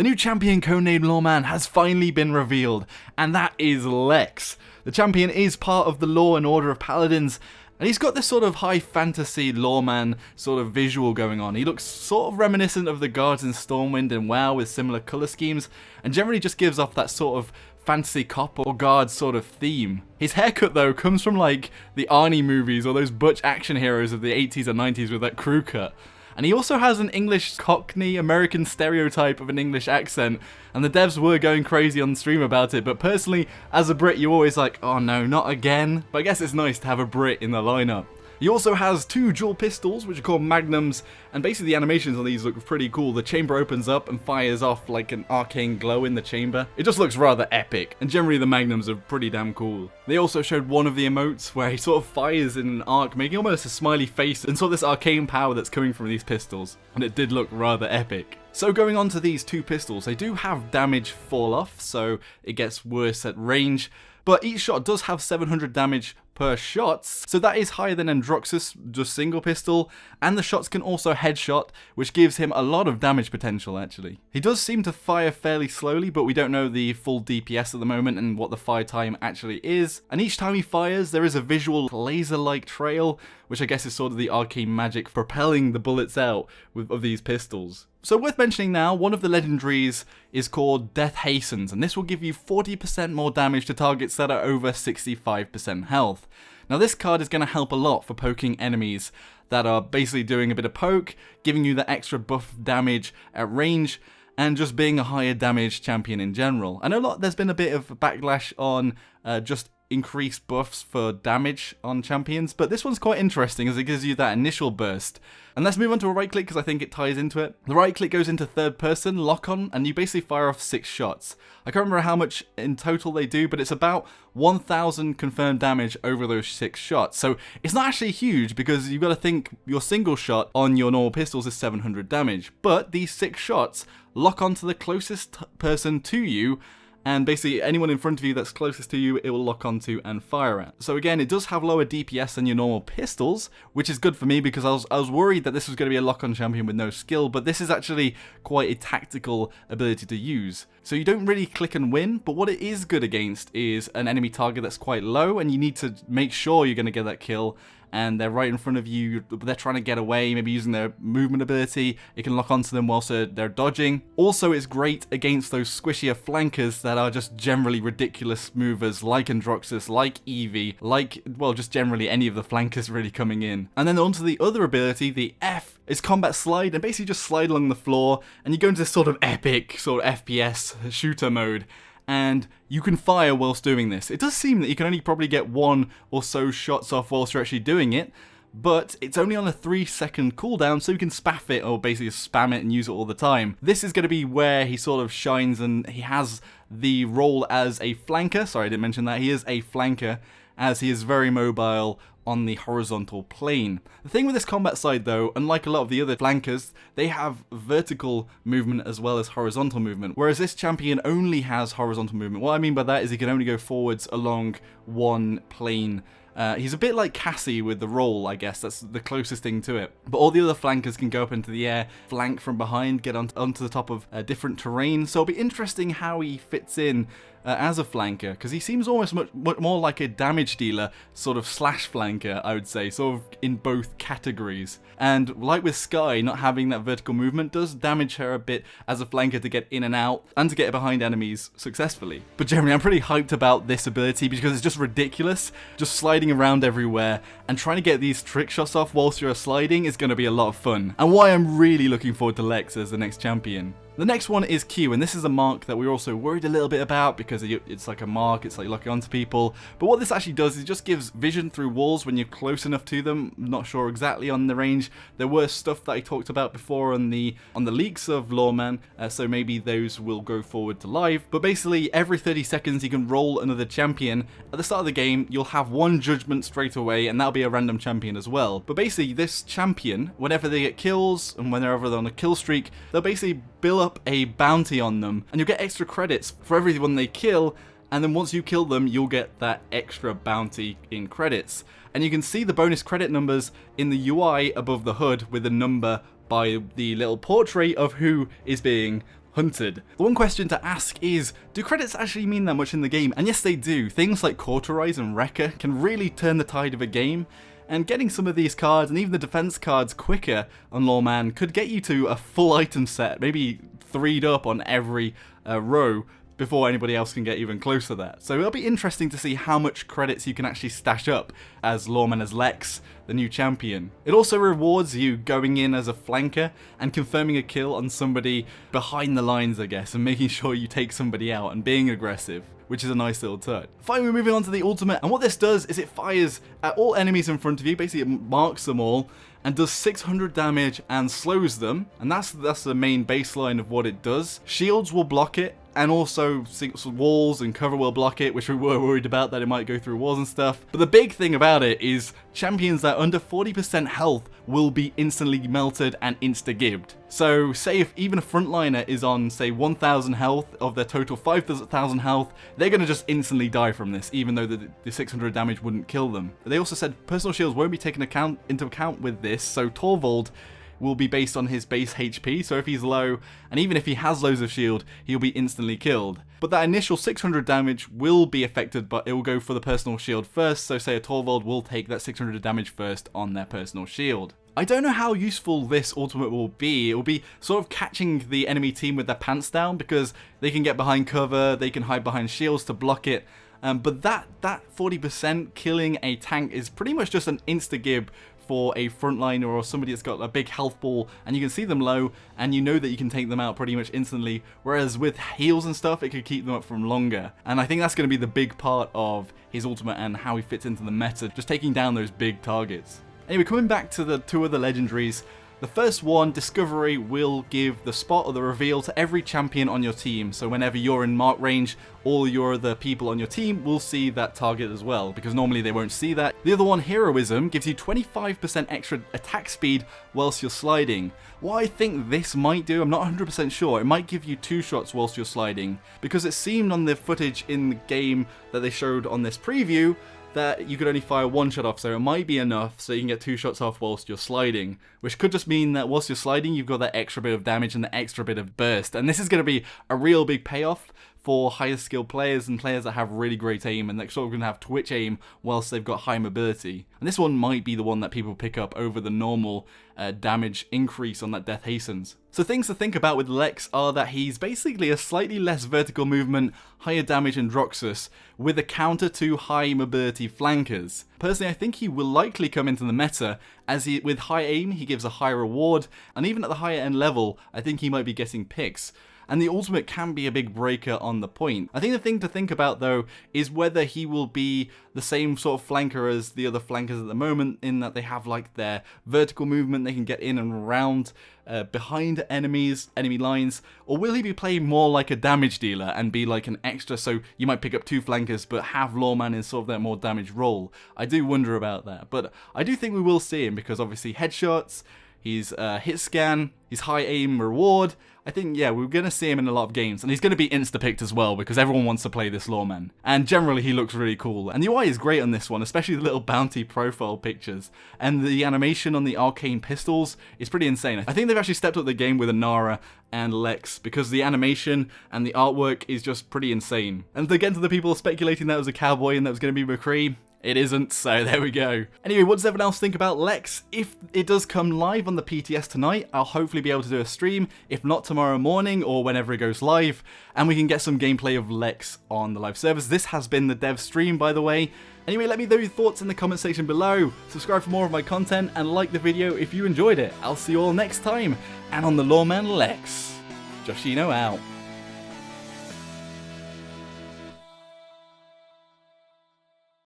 The new champion codenamed Lawman has finally been revealed, and that is Lex. The champion is part of the Law and Order of Paladins, and he's got this sort of high fantasy lawman sort of visual going on. He looks sort of reminiscent of the guards in Stormwind and WoW with similar colour schemes, and generally just gives off that sort of fantasy cop or guard sort of theme. His haircut though comes from like the Arnie movies or those butch action heroes of the 80s and 90s with that crew cut. And he also has an English Cockney American stereotype of an English accent, and the devs were going crazy on stream about it, but personally, as a Brit, you're always like, oh no, not again. But I guess it's nice to have a Brit in the lineup. He also has 2 dual pistols, which are called magnums, and basically the animations on these look pretty cool. The chamber opens up and fires off like an arcane glow in the chamber. It just looks rather epic, and generally the magnums are pretty damn cool. They also showed one of the emotes where he sort of fires in an arc, making almost a smiley face, and sort of this arcane power that's coming from these pistols, and it did look rather epic. So going on to these 2 pistols, they do have damage fall off, so it gets worse at range, but each shot does have 700 damage per shots, so that is higher than Androxus, just single pistol, and the shots can also headshot, which gives him a lot of damage potential actually. He does seem to fire fairly slowly, but we don't know the full DPS at the moment and what the fire time actually is, and each time he fires there is a visual laser-like trail, which I guess is sort of the arcane magic propelling the bullets out of these pistols. So worth mentioning now, one of the legendaries is called Death Hastens, and this will give you 40% more damage to targets that are over 65% health. Now this card is going to help a lot for poking enemies that are basically doing a bit of poke, giving you the extra buff damage at range, and just being a higher damage champion in general. I know there's been a bit of backlash on just increased buffs for damage on champions, but this one's quite interesting as it gives you that initial burst. And let's move on to a right click because I think it ties into it. The right click goes into third person lock on, and you basically fire off 6 shots. I can't remember how much in total they do, but it's about 1000 confirmed damage over those 6 shots. So it's not actually huge because you've got to think your single shot on your normal pistols is 700 damage, but these 6 shots lock onto the closest person to you, and basically anyone in front of you that's closest to you, it will lock onto and fire at. So again, it does have lower DPS than your normal pistols, which is good for me because I was worried that this was going to be a lock-on champion with no skill, but this is actually quite a tactical ability to use. So you don't really click and win, but what it is good against is an enemy target that's quite low, and you need to make sure you're going to get that kill, and they're right in front of you, they're trying to get away, maybe using their movement ability, it can lock onto them whilst they're dodging. Also, it's great against those squishier flankers that are just generally ridiculous movers, like Androxus, like Eevee, like, well, just generally any of the flankers really coming in. And then onto the other ability, the F, is combat slide, and basically just slide along the floor, and you go into this sort of epic, sort of FPS shooter mode, and you can fire whilst doing this. It does seem that you can only probably get 1 or so shots off whilst you're actually doing it, but it's only on a 3-second cooldown, so you can spaff it or basically spam it and use it all the time. This is going to be where he sort of shines, and he has the role as a flanker. Sorry, I didn't mention that. He is a flanker, as he is very mobile on the horizontal plane. The thing with this combat side though, unlike a lot of the other flankers, they have vertical movement as well as horizontal movement, whereas this champion only has horizontal movement. What I mean by that is he can only go forwards along one plane. He's a bit like Cassie with the roll, I guess, that's the closest thing to it. But all the other flankers can go up into the air, flank from behind, get onto the top of different terrain, so it'll be interesting how he fits in as a flanker, because he seems almost much more like a damage dealer, sort of slash flanker, I would say, sort of in both categories. And like with Skye, not having that vertical movement does damage her a bit as a flanker to get in and out, and to get behind enemies successfully. But generally, I'm pretty hyped about this ability because it's just ridiculous, just sliding around everywhere, and trying to get these trick shots off whilst you're sliding is going to be a lot of fun, and why I'm really looking forward to Lex as the next champion. The next one is Q, and this is a mark that we're also worried a little bit about because it's like a mark, it's like locking onto people. But what this actually does is it just gives vision through walls when you're close enough to them. I'm not sure exactly on the range. There were stuff that I talked about before on the leaks of Lawman, so maybe those will go forward to live. But basically, every 30 seconds you can roll another champion. At the start of the game, you'll have one judgment straight away, and that'll be a random champion as well. But basically, this champion, whenever they get kills and whenever they're on a kill streak, they'll basically build up a bounty on them, and you'll get extra credits for everyone they kill, and then once you kill them, you'll get that extra bounty in credits. And you can see the bonus credit numbers in the UI above the hood with a number by the little portrait of who is being hunted. The one question to ask is, do credits actually mean that much in the game? And yes, they do. Things like Cauterize and Wrecker can really turn the tide of a game, and getting some of these cards, and even the defense cards quicker on Lawman, could get you to a full item set, maybe 3'd up on every row, before anybody else can get even close to that. So it'll be interesting to see how much credits you can actually stash up as Lawman as Lex, the new champion. It also rewards you going in as a flanker and confirming a kill on somebody behind the lines, I guess, and making sure you take somebody out and being aggressive, which is a nice little touch. Finally, we're moving on to the ultimate, and what this does is it fires at all enemies in front of you. Basically, it marks them all and does 600 damage and slows them, and that's the main baseline of what it does. Shields will block it, and also walls and cover will block it, which we were worried about that it might go through walls and stuff. But the big thing about it is champions that are under 40% health will be instantly melted and insta-gibbed. So say if even a frontliner is on, say, 1,000 health of their total 5,000 health, they're going to just instantly die from this, even though the 600 damage wouldn't kill them. They also said personal shields won't be taken into account with this, so Torvald will be based on his base HP, so if he's low, and even if he has loads of shield, he'll be instantly killed. But that initial 600 damage will be affected, but it will go for the personal shield first, so say a Torvald will take that 600 damage first on their personal shield. I don't know how useful this ultimate will be. It will be sort of catching the enemy team with their pants down, because they can get behind cover, they can hide behind shields to block it, but that 40% killing a tank is pretty much just an insta-gib for a frontliner or somebody that's got a big health ball, and you can see them low and you know that you can take them out pretty much instantly, whereas with heals and stuff it could keep them up from longer. And I think that's going to be the big part of his ultimate and how he fits into the meta, just taking down those big targets. Anyway, coming back to the two other legendaries, the first one, Discovery, will give the spot or the reveal to every champion on your team. So whenever you're in mark range, all your other people on your team will see that target as well, because normally they won't see that. The other one, Heroism, gives you 25% extra attack speed whilst you're sliding. What I think this might do, I'm not 100% sure, it might give you 2 shots whilst you're sliding, because it seemed on the footage in the game that they showed on this preview that you could only fire 1 shot off, so it might be enough so you can get 2 shots off whilst you're sliding, which could just mean that whilst you're sliding you've got that extra bit of damage and the extra bit of burst, and this is going to be a real big payoff for higher skilled players and players that have really great aim and they're sort of going to have twitch aim whilst they've got high mobility. And this one might be the one that people pick up over the normal damage increase on that Death Hastens. So things to think about with Lex are that he's basically a slightly less vertical movement, higher damage Androxus with a counter to high mobility flankers. Personally, I think he will likely come into the meta as with high aim he gives a high reward, and even at the higher end level I think he might be getting picks. And the ultimate can be a big breaker on the point. I think the thing to think about though is whether he will be the same sort of flanker as the other flankers at the moment, in that they have like their vertical movement, they can get in and around behind enemy lines, or will he be playing more like a damage dealer and be like an extra, so you might pick up 2 flankers but have Lawman in sort of that more damage role. I do wonder about that, but I do think we will see him, because obviously headshots, he's hit scan, he's high aim reward. I think, yeah, we're going to see him in a lot of games, and he's going to be insta-picked as well, because everyone wants to play this Lawman. And generally, he looks really cool. And the UI is great on this one, especially the little bounty profile pictures. And the animation on the arcane pistols is pretty insane. I think they've actually stepped up the game with Inara and Lex, because the animation and the artwork is just pretty insane. And again, to the people speculating that it was a cowboy and that was going to be McCree, it isn't, so there we go. Anyway, what does everyone else think about Lex? If it does come live on the PTS tonight, I'll hopefully be able to do a stream, if not tomorrow morning or whenever it goes live, and we can get some gameplay of Lex on the live servers. This has been the dev stream, by the way. Anyway, let me know your thoughts in the comment section below. Subscribe for more of my content and like the video if you enjoyed it. I'll see you all next time, and on the Lawman Lex. Joshino out.